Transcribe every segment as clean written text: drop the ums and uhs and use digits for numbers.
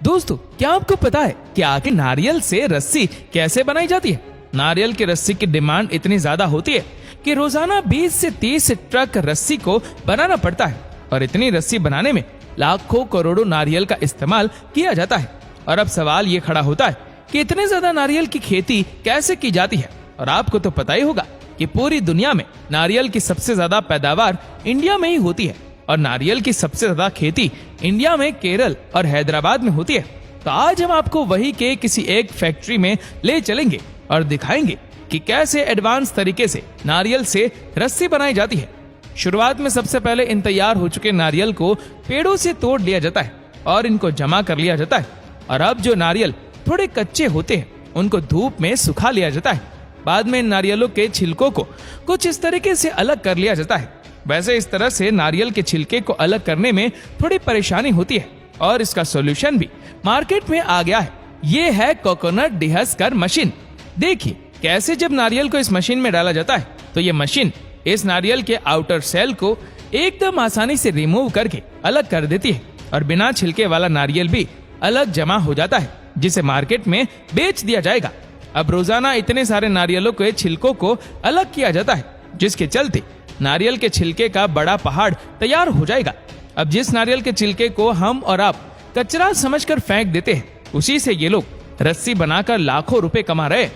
दोस्तों, क्या आपको पता है कि आखिर नारियल से रस्सी कैसे बनाई जाती है? नारियल की रस्सी की डिमांड इतनी ज्यादा होती है कि रोजाना 20 से 30 ट्रक रस्सी को बनाना पड़ता है और इतनी रस्सी बनाने में लाखों करोड़ों नारियल का इस्तेमाल किया जाता है। और अब सवाल ये खड़ा होता है कि इतने ज्यादा नारियल की खेती कैसे की जाती है? और आपको तो पता ही होगा कि पूरी दुनिया में नारियल की सबसे ज्यादा पैदावार इंडिया में ही होती है और नारियल की सबसे ज्यादा खेती इंडिया में केरल और हैदराबाद में होती है। तो आज हम आपको वही के किसी एक फैक्ट्री में ले चलेंगे और दिखाएंगे कि कैसे एडवांस तरीके से नारियल से रस्सी बनाई जाती है। शुरुआत में सबसे पहले इन तैयार हो चुके नारियल को पेड़ों से तोड़ लिया जाता है और इनको जमा कर लिया जाता है। और अब जो नारियल थोड़े कच्चे होते हैं उनको धूप में सुखा लिया जाता है। बाद में इन नारियलों के छिलकों को कुछ इस तरीके से अलग कर लिया जाता है। वैसे इस तरह से नारियल के छिलके को अलग करने में थोड़ी परेशानी होती है और इसका सॉल्यूशन भी मार्केट में आ गया है। ये है कोकोनट डिहस्कर मशीन। देखिए कैसे जब नारियल को इस मशीन में डाला जाता है तो ये मशीन इस नारियल के आउटर सेल को एकदम आसानी से रिमूव करके अलग कर देती है और बिना छिलके वाला नारियल भी अलग जमा हो जाता है, जिसे मार्केट में बेच दिया जाएगा। अब रोजाना इतने सारे नारियलों के छिलकों को अलग किया जाता है, जिसके चलते नारियल के छिलके का बड़ा पहाड़ तैयार हो जाएगा। अब जिस नारियल के छिलके को हम और आप कचरा समझकर फेंक देते हैं, उसी से ये लोग रस्सी बनाकर लाखों रुपए कमा रहे हैं।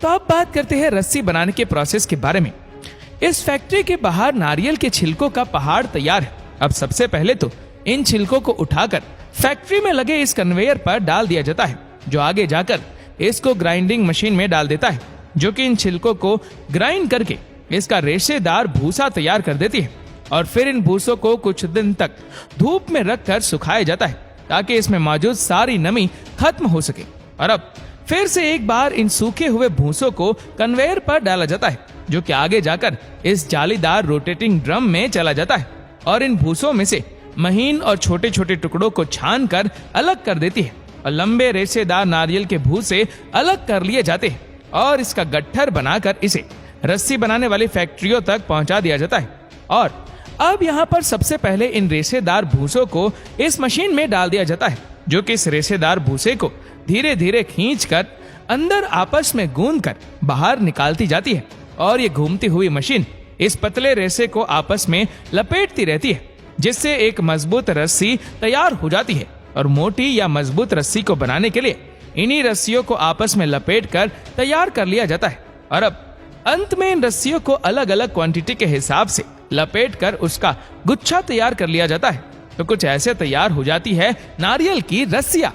तो अब बात करते हैं रस्सी बनाने के प्रोसेस के बारे में। इस फैक्ट्री के बाहर नारियल के छिलकों का पहाड़ तैयार है। अब सबसे पहले तो इन छिलकों को उठाकर फैक्ट्री में लगे इस कन्वेयर पर डाल दिया जाता है, जो आगे जाकर इसको ग्राइंडिंग मशीन में डाल देता है, जो कि इन छिलकों को ग्राइंड करके इसका रेशेदार भूसा तैयार कर देती है। और फिर इन भूसों को कुछ दिन तक धूप में रखकर सुखाया जाता है ताकि इसमें मौजूद सारी नमी खत्म हो सके। और अब फिर से एक बार इन सूखे हुए भूसों को कन्वेयर पर डाला जाता है, जो कि आगे जाकर इस जालीदार रोटेटिंग ड्रम में चला जाता है और इन भूसों में से महीन और छोटे छोटे टुकड़ों को छान कर अलग कर देती है और लंबे रेशेदार नारियल के भूसे अलग कर लिए जाते हैं और इसका गट्ठर बनाकर इसे रस्सी बनाने वाली फैक्ट्रियों तक पहुंचा दिया जाता है। और अब यहाँ पर सबसे पहले इन रेशेदार भूसों को इस मशीन में डाल दिया जाता है, जो कि इस रेशेदार भूसे को धीरे धीरे खींचकर अंदर आपस में गूंद कर बाहर निकालती जाती है। और ये घूमती हुई मशीन इस पतले रेशे को आपस में लपेटती रहती है, जिससे एक मजबूत रस्सी तैयार हो जाती है। और मोटी या मजबूत रस्सी को बनाने के लिए इन्हीं रस्सियों को आपस में लपेट कर तैयार कर लिया जाता है। और अब अंत में इन रस्सियों को अलग अलग क्वांटिटी के हिसाब से लपेट कर उसका गुच्छा तैयार कर लिया जाता है। तो कुछ ऐसे तैयार हो जाती है नारियल की रस्सियां।